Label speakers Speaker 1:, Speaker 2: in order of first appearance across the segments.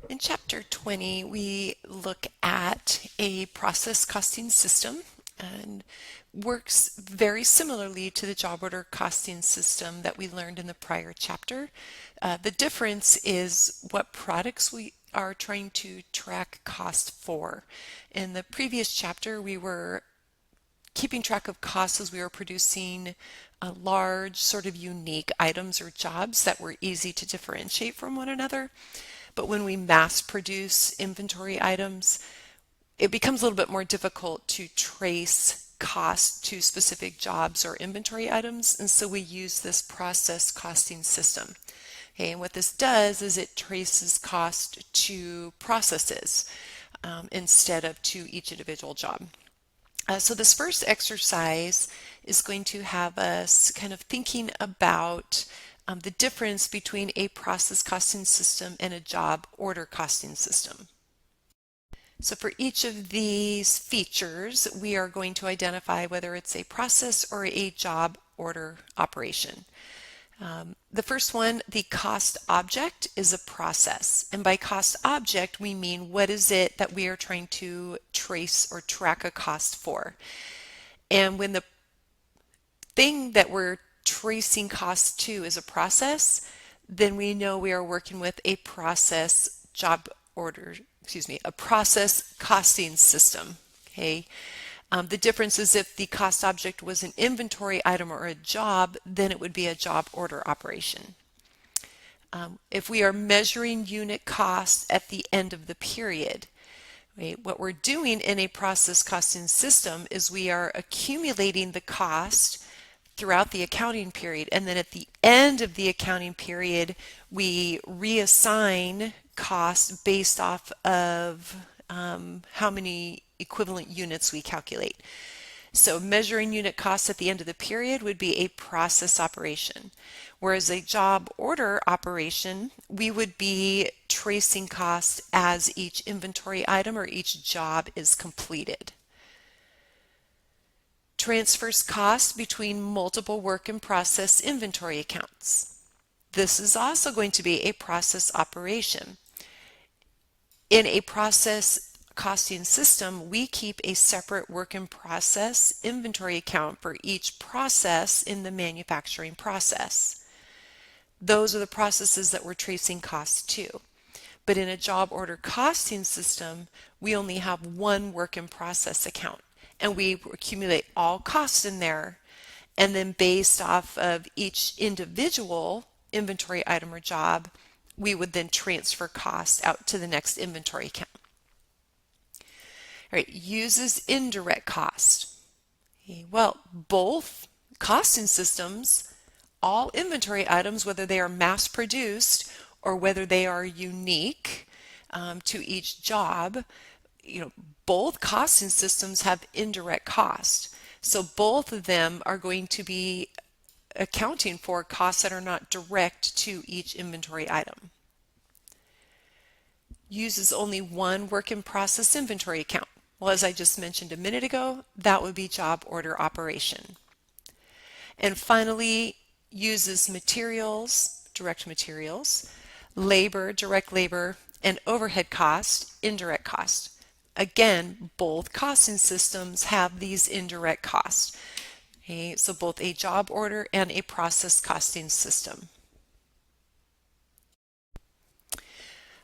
Speaker 1: In Chapter 20, we look at a process costing system and works very similarly to the job order costing system that we learned in the prior chapter. The difference is what products we are trying to track cost for. In the previous chapter, we were keeping track of costs as we were producing large, sort of unique items or jobs that were easy to differentiate from one another. But when we mass produce inventory items, it becomes a little bit more difficult to trace cost to specific jobs or inventory items, and so we use this process costing system. Okay, and what this does is it traces cost to processes instead of to each individual job. So this first exercise is going to have us kind of thinking about the difference between a process costing system and a job order costing system. So for each of these features, we are going to identify whether it's a process or a job order operation. The first one, the cost object, is a process. And by cost object, we mean what is it that we are trying to trace or track a cost for. And when the thing that we're tracing costs to is a process, then we know we are working with a process a process costing system. Okay. The difference is if the cost object was an inventory item or a job, then it would be a job order operation. If we are measuring unit cost at the end of the period, right, what we're doing in a process costing system is we are accumulating the cost throughout the accounting period, and then at the end of the accounting period, we reassign costs based off of how many equivalent units we calculate. So measuring unit costs at the end of the period would be a process operation, whereas a job order operation, we would be tracing costs as each inventory item or each job is completed. Transfers costs between multiple work in process inventory accounts. This is also going to be a process operation. In a process costing system, we keep a separate work in process inventory account for each process in the manufacturing process. Those are the processes that we're tracing costs to. But in a job order costing system, we only have one work in process account, and we accumulate all costs in there, and then based off of each individual inventory item or job, we would then transfer costs out to the next inventory account. All right, uses indirect cost. Okay, well, both costing systems, all inventory items, whether they are mass produced or whether they are unique to each job, both costing systems have indirect cost. So both of them are going to be accounting for costs that are not direct to each inventory item. Uses only one work in process inventory account. Well, as I just mentioned a minute ago, that would be job order operation. And finally, uses materials, direct materials, labor, direct labor, and overhead cost, indirect cost. Again, both costing systems have these indirect costs. Okay, so both a job order and a process costing system.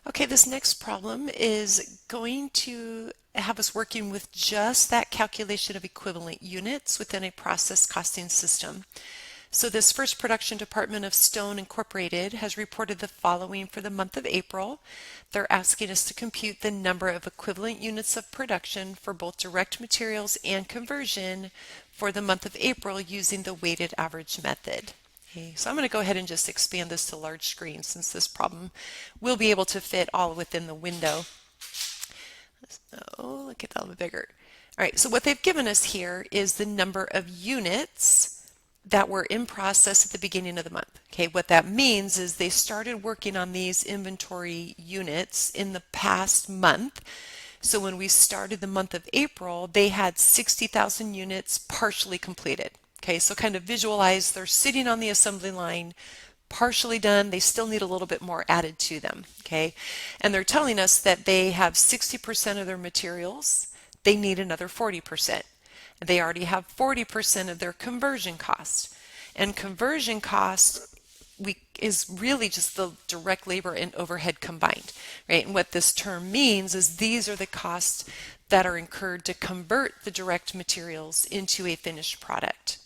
Speaker 1: Okay, this next problem is going to have us working with just that calculation of equivalent units within a process costing system. So this First Production Department of Stone Incorporated has reported the following for the month of April. They're asking us to compute the number of equivalent units of production for both direct materials and conversion for the month of April using the weighted average method. Okay, so I'm going to go ahead and just expand this to large screen since this problem will be able to fit all within the window. So look at that a little bit bigger. All right, so what they've given us here is the number of units that were in process at the beginning of the month. Okay, what that means is they started working on these inventory units in the past month. So when we started the month of April, they had 60,000 units partially completed. Okay, so kind of visualize they're sitting on the assembly line, partially done, they still need a little bit more added to them, okay? And they're telling us that they have 60% of their materials, they need another 40%. They already have 40% of their conversion cost. And conversion cost is really just the direct labor and overhead combined, right? And what this term means is these are the costs that are incurred to convert the direct materials into a finished product.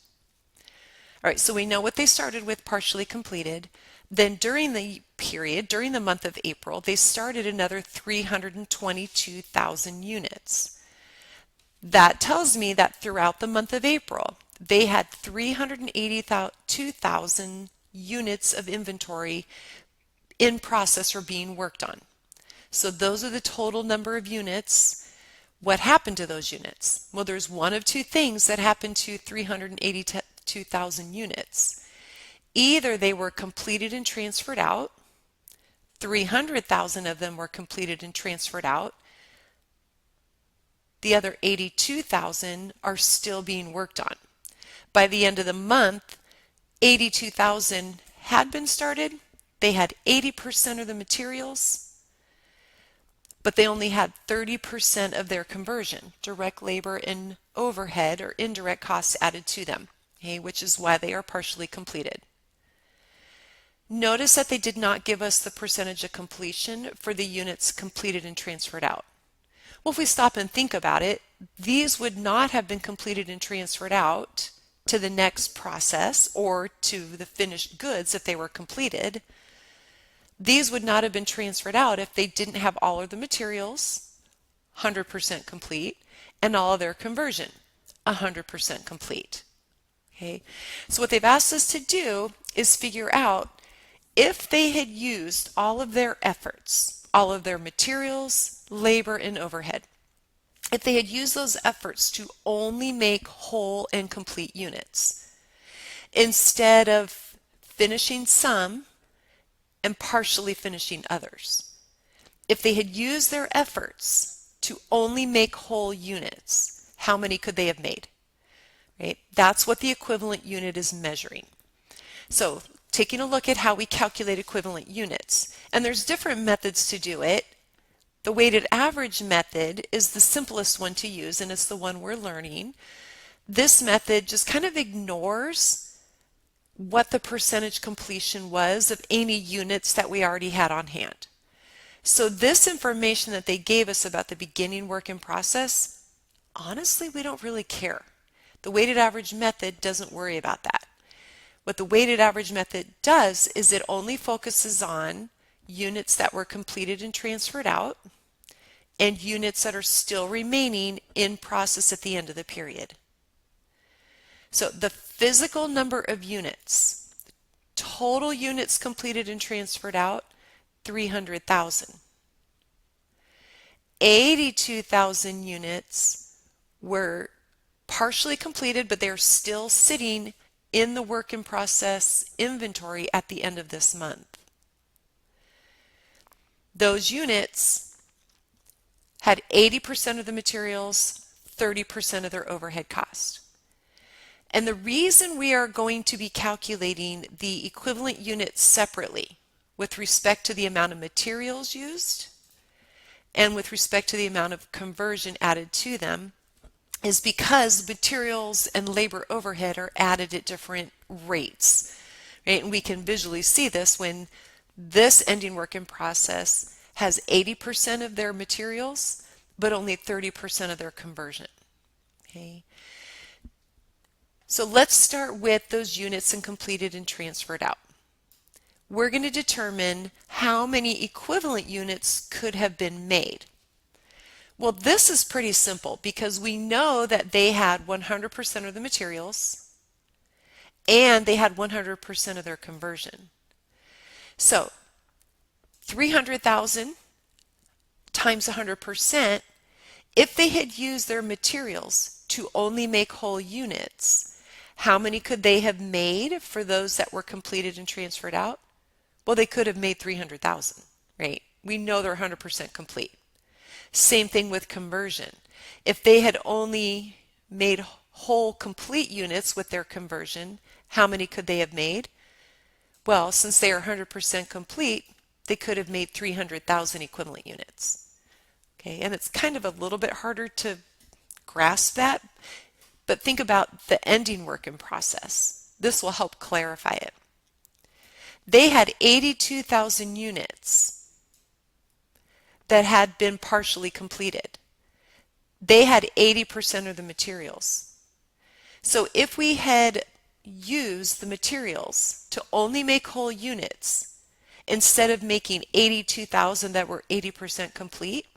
Speaker 1: All right, so we know what they started with, partially completed. Then during the period, during the month of April, they started another 322,000 units. That tells me that throughout the month of April, they had 382,000 units of inventory in process or being worked on. So those are the total number of units. What happened to those units? Well, there's one of two things that happened to 382,000 units. Either they were completed and transferred out, 300,000 of them were completed and transferred out, the other 82,000 are still being worked on. By the end of the month, 82,000 had been started. They had 80% of the materials, but they only had 30% of their conversion, direct labor and overhead or indirect costs added to them, okay, which is why they are partially completed. Notice that they did not give us the percentage of completion for the units completed and transferred out. Well, if we stop and think about it, these would not have been completed and transferred out to the next process or to the finished goods if they were completed. These would not have been transferred out if they didn't have all of the materials 100% complete and all of their conversion 100% complete. Okay, so what they've asked us to do is figure out if they had used all of their efforts, all of their materials, labor, and overhead, if they had used those efforts to only make whole and complete units, instead of finishing some and partially finishing others. If they had used their efforts to only make whole units, how many could they have made? Right? That's what the equivalent unit is measuring. So taking a look at how we calculate equivalent units, and there's different methods to do it. The weighted average method is the simplest one to use, and it's the one we're learning. This method just kind of ignores what the percentage completion was of any units that we already had on hand. So this information that they gave us about the beginning work in process, honestly, we don't really care. The weighted average method doesn't worry about that. What the weighted average method does is it only focuses on units that were completed and transferred out and units that are still remaining in process at the end of the period. So the physical number of units, total units completed and transferred out, 300,000. 82,000 units were partially completed, but they're still sitting in the work in process inventory at the end of this month. Those units had 80% of the materials, 30% of their overhead cost. And the reason we are going to be calculating the equivalent units separately with respect to the amount of materials used and with respect to the amount of conversion added to them is because materials and labor overhead are added at different rates, right? And we can visually see this when this ending work in process has 80% of their materials, but only 30% of their conversion, okay? So let's start with those units and completed and transferred out. We're going to determine how many equivalent units could have been made. Well, this is pretty simple because we know that they had 100% of the materials and they had 100% of their conversion. So 300,000 times 100%, if they had used their materials to only make whole units, how many could they have made for those that were completed and transferred out? Well, they could have made 300,000, right? We know they're 100% complete. Same thing with conversion. If they had only made whole complete units with their conversion, how many could they have made? Well, since they are 100% complete, they could have made 300,000 equivalent units. Okay, and it's kind of a little bit harder to grasp that, but think about the ending work in process. This will help clarify it. They had 82,000 units that had been partially completed. They had 80% of the materials. So if we had used the materials to only make whole units instead of making 82,000 that were 80% complete,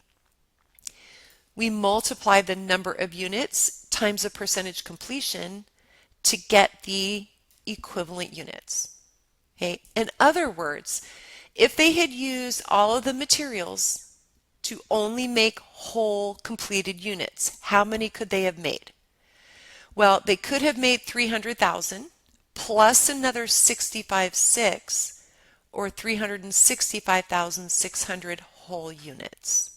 Speaker 1: we multiply the number of units times the percentage completion to get the equivalent units. Okay? In other words, if they had used all of the materials to only make whole completed units, how many could they have made? Well, they could have made 300,000 plus another 65.6 or 365,600 whole units.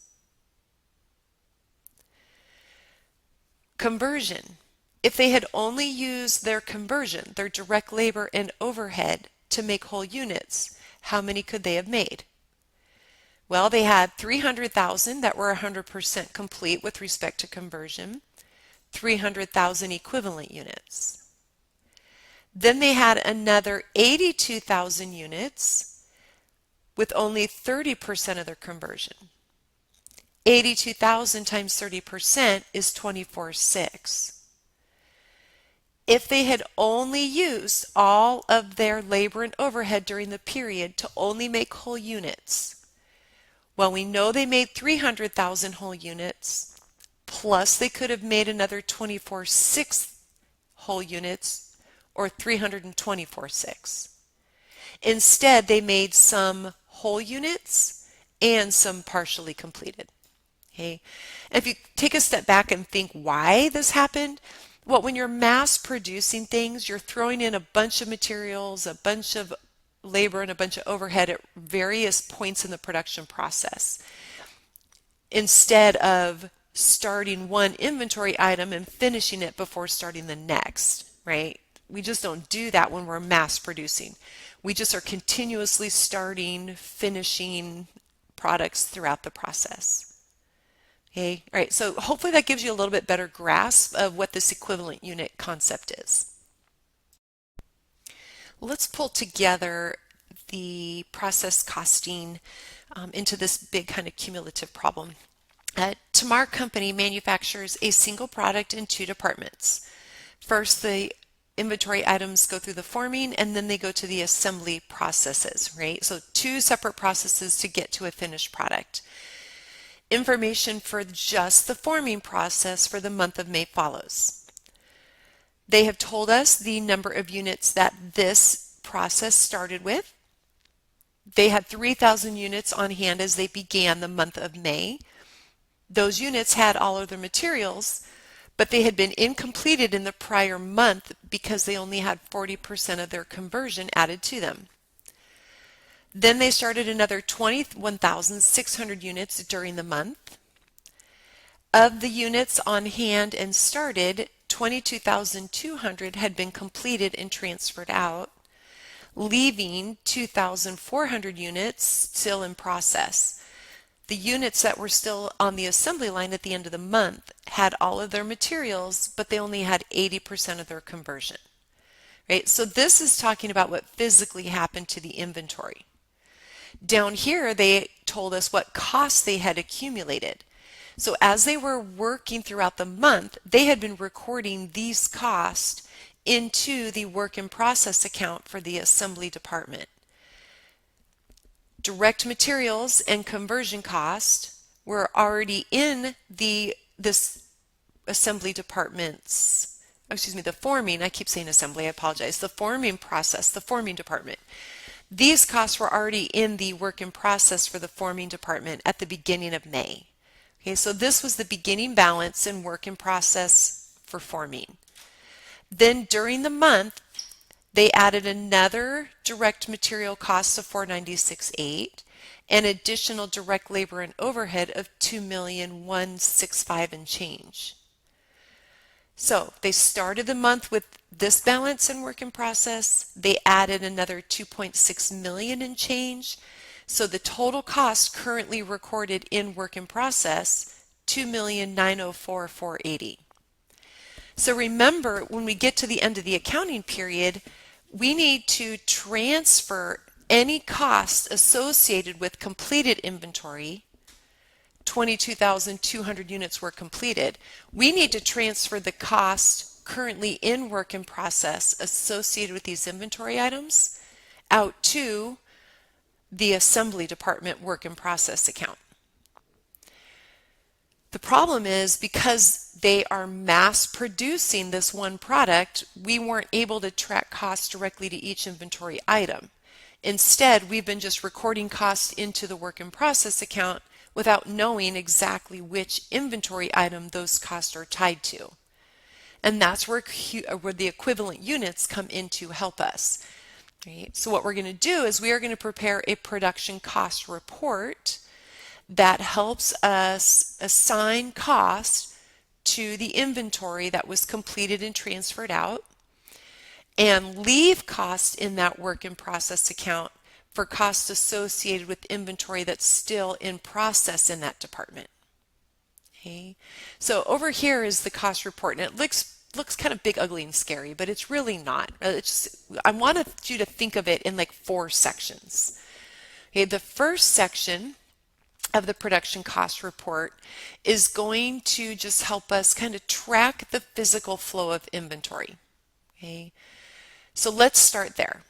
Speaker 1: Conversion. If they had only used their conversion, their direct labor and overhead to make whole units, how many could they have made? Well, they had 300,000 that were 100% complete with respect to conversion, 300,000 equivalent units. Then they had another 82,000 units with only 30% of their conversion. 82,000 times 30% is 24.6. If they had only used all of their labor and overhead during the period to only make whole units, well, we know they made 300,000 whole units, plus they could have made another 24.6 whole units, or 324.6. Instead, they made some whole units and some partially completed. Okay. If you take a step back and think why this happened, well, when you're mass producing things, you're throwing in a bunch of materials, a bunch of labor, and a bunch of overhead at various points in the production process. Instead of starting one inventory item and finishing it before starting the next, right? We just don't do that when we're mass producing. We just are continuously starting, finishing products throughout the process. Okay, all right, so hopefully that gives you a little bit better grasp of what this equivalent unit concept is. Let's pull together the process costing into this big kind of cumulative problem. Tamar Company manufactures a single product in two departments. First, the inventory items go through the forming and then they go to the assembly processes, right? So two separate processes to get to a finished product. Information for just the forming process for the month of May follows. They have told us the number of units that this process started with. They had 3,000 units on hand as they began the month of May. Those units had all of their materials, but they had been incompleted in the prior month because they only had 40% of their conversion added to them. Then they started another 21,600 units during the month. Of the units on hand and started, 22,200 had been completed and transferred out, leaving 2,400 units still in process. The units that were still on the assembly line at the end of the month had all of their materials, but they only had 80% of their conversion. Right? So this is talking about what physically happened to the inventory. Down here, they told us what costs they had accumulated. So as they were working throughout the month, they had been recording these costs into the work in process account for the assembly department. Direct materials and conversion cost were already in this assembly department's, the forming, I keep saying assembly, I apologize, the forming process, the forming department. These costs were already in the work in process for the forming department at the beginning of May. Okay, so this was the beginning balance in work in process for forming. Then during the month, they added another direct material cost of $496,800 and additional direct labor and overhead of $2,165,000 and change. So they started the month with this balance in work in process. They added another 2.6 million in change. So the total cost currently recorded in work in process, 2,904,480. So remember, when we get to the end of the accounting period, we need to transfer any costs associated with completed inventory. 22,200 units were completed. We need to transfer the cost currently in work in process associated with these inventory items out to the assembly department work in process account. The problem is, because they are mass producing this one product, we weren't able to track costs directly to each inventory item. Instead, we've been just recording costs into the work in process account without knowing exactly which inventory item those costs are tied to. And that's where the equivalent units come in to help us. Right? So what we're going to do is we are going to prepare a production cost report that helps us assign cost to the inventory that was completed and transferred out, and leave cost in that work in process account for costs associated with inventory that's still in process in that department. Okay, so over here is the cost report, and it looks kind of big, ugly, and scary, but it's really not. I wanted you to think of it in like 4 sections. Okay, the first section of the production cost report is going to just help us kind of track the physical flow of inventory. Okay, so let's start there.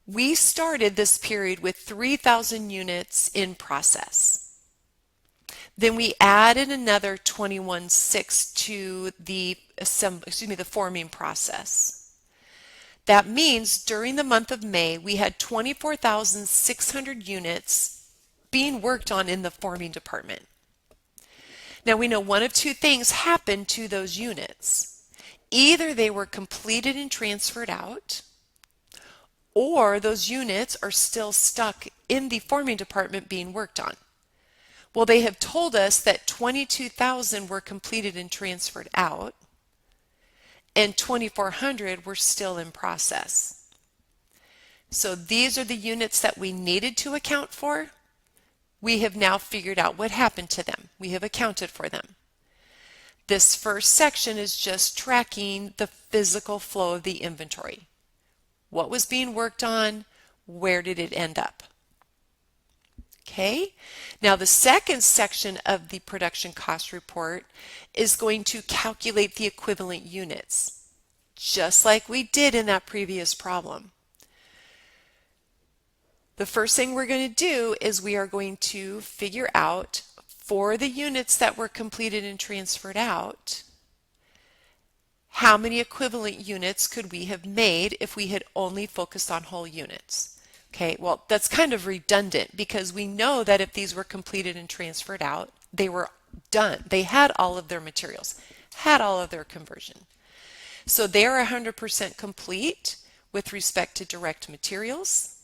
Speaker 1: We started this period with 3,000 units in process. Then we added another 21,600 to the forming process. That means during the month of May, we had 24,600 units being worked on in the forming department. Now we know one of 2 things happened to those units. Either they were completed and transferred out, or those units are still stuck in the forming department being worked on. Well, they have told us that 22,000 were completed and transferred out, and 2,400 were still in process. So these are the units that we needed to account for. We have now figured out what happened to them. We have accounted for them. This first section is just tracking the physical flow of the inventory. What was being worked on? Where did it end up? Okay, now the second section of the production cost report is going to calculate the equivalent units, just like we did in that previous problem. The first thing we're going to do is we are going to figure out, for the units that were completed and transferred out, how many equivalent units could we have made if we had only focused on whole units? Okay, well, that's kind of redundant, because we know that if these were completed and transferred out, they were done. They had all of their materials, had all of their conversion. So they are 100% complete with respect to direct materials,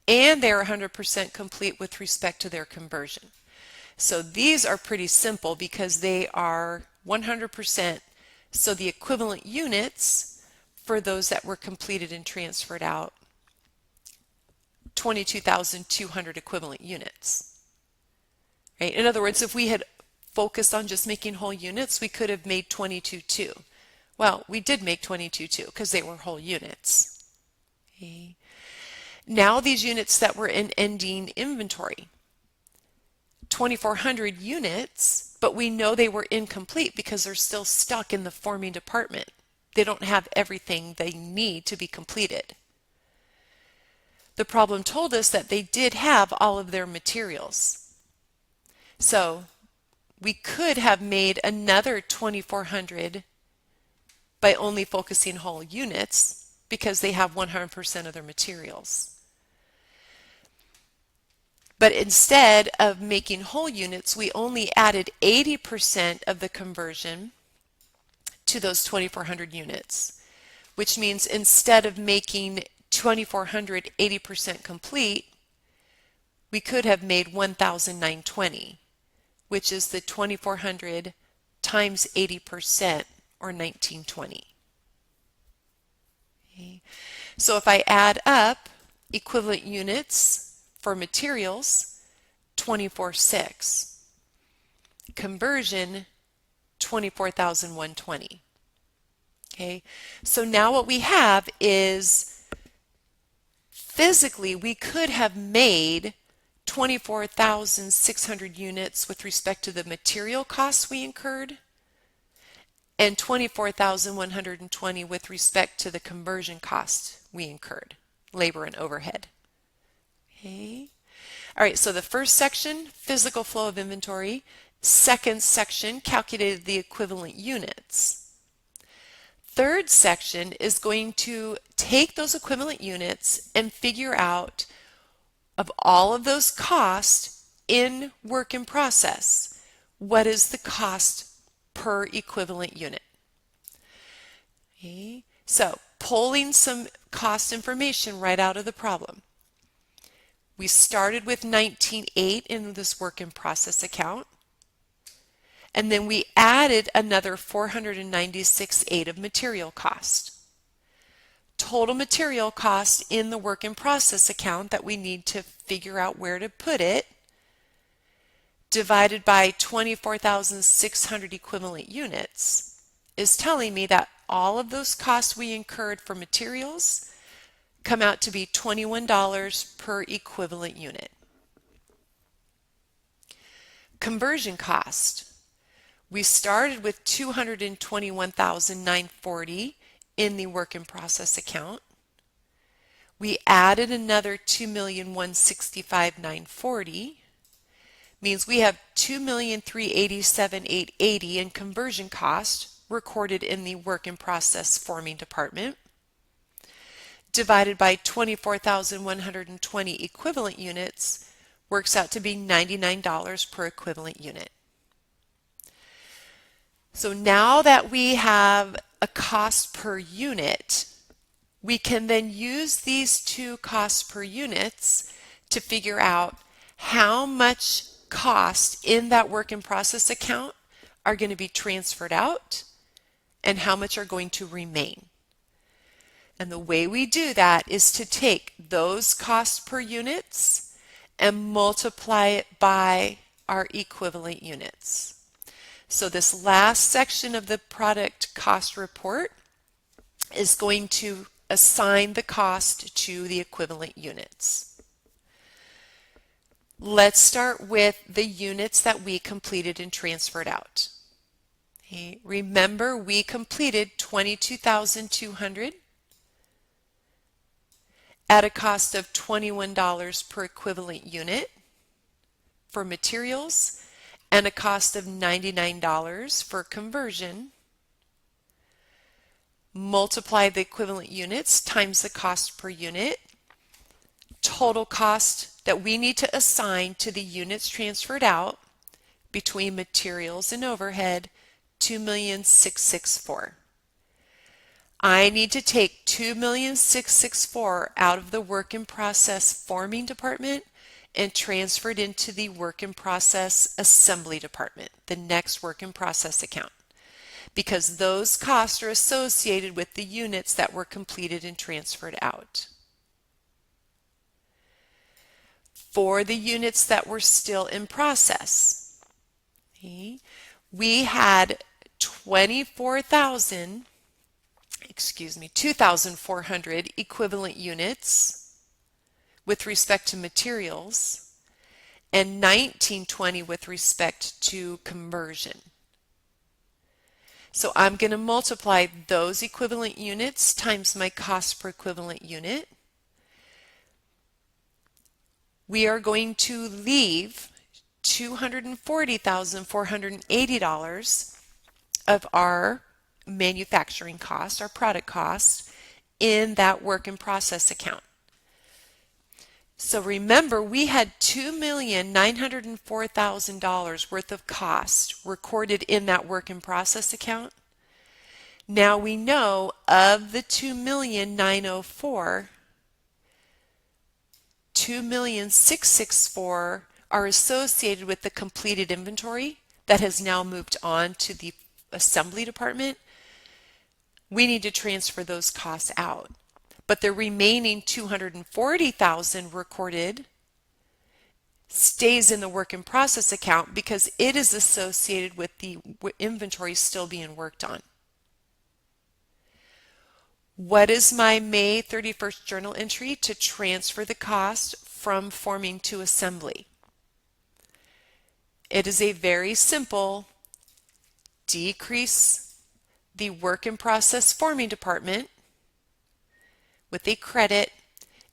Speaker 1: and they are 100% complete with respect to their conversion. So these are pretty simple because they are 100%. So the equivalent units for those that were completed and transferred out, 22,200 equivalent units. Right? In other words, if we had focused on just making whole units, we could have made 22,200. Well, we did make 22,200 because they were whole units. Okay. Now these units that were in ending inventory, 2,400 units, but we know they were incomplete because they're still stuck in the forming department. They don't have everything they need to be completed. The problem told us that they did have all of their materials. So we could have made another 2,400 by only focusing whole units because they have 100% of their materials. But instead of making whole units, we only added 80% of the conversion to those 2,400 units, which means instead of making 2,400 80% complete, we could have made 1,920, which is the 2,400 times 80%, or 1920. Okay. So if I add up equivalent units for materials, 24,600. Conversion, 24,120. Okay, so now what we have is physically we could have made 24,600 units with respect to the material costs we incurred and 24,120 with respect to the conversion cost we incurred, labor and overhead. Okay. All right, so the first section, physical flow of inventory. Second section, calculated the equivalent units. Third section is going to take those equivalent units and figure out of all of those costs in work in process, what is the cost per equivalent unit. Okay. So pulling some cost information right out of the problem. We started with 19,800 in this work in process account, and then we added another 496,800 of material cost. Total material cost in the work in process account that we need to figure out where to put it, divided by 24,600 equivalent units, is telling me that all of those costs we incurred for materials come out to be $21 per equivalent unit. Conversion cost. We started with 221,940 in the work in process account. We added another 2,165,940. Means we have 2,387,880 in conversion cost recorded in the work in process forming department, divided by 24,120 equivalent units, works out to be $99 per equivalent unit. So now that we have a cost per unit, we can then use these two costs per units to figure out how much cost in that work in process account are going to be transferred out and how much are going to remain. And the way we do that is to take those costs per units and multiply it by our equivalent units. So this last section of the product cost report is going to assign the cost to the equivalent units. Let's start with the units that we completed and transferred out. Okay. Remember, we completed 22,200 at a cost of $21 per equivalent unit for materials and a cost of $99 for conversion. Multiply the equivalent units times the cost per unit. Total cost that we need to assign to the units transferred out between materials and overhead, $2,664,000. I need to take $2,664,000 out of the work in process forming department and transfer it into the work in process assembly department, the next work in process account, because those costs are associated with the units that were completed and transferred out. For the units that were still in process, okay, we had 2,400 equivalent units with respect to materials and 1,920 with respect to conversion. So I'm going to multiply those equivalent units times my cost per equivalent unit. We are going to leave $240,480 of our manufacturing cost, our product cost, in that work in process account. So remember, we had $2,904,000 worth of cost recorded in that work in process account. Now we know of the $2,904,000, $2,664,000 are associated with the completed inventory that has now moved on to the assembly department, we need to transfer those costs out. But the remaining $240,000 recorded stays in the work in process account because it is associated with the inventory still being worked on. What is my May 31st journal entry to transfer the cost from forming to assembly? It is a very simple decrease the work in process forming department with a credit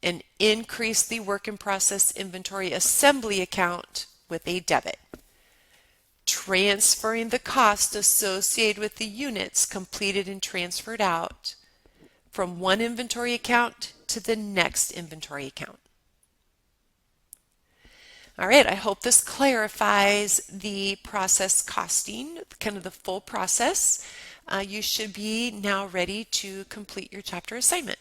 Speaker 1: and increase the work in process inventory assembly account with a debit. Transferring the cost associated with the units completed and transferred out from one inventory account to the next inventory account. All right, I hope this clarifies the process costing, kind of the full process. You should be now ready to complete your chapter assignment.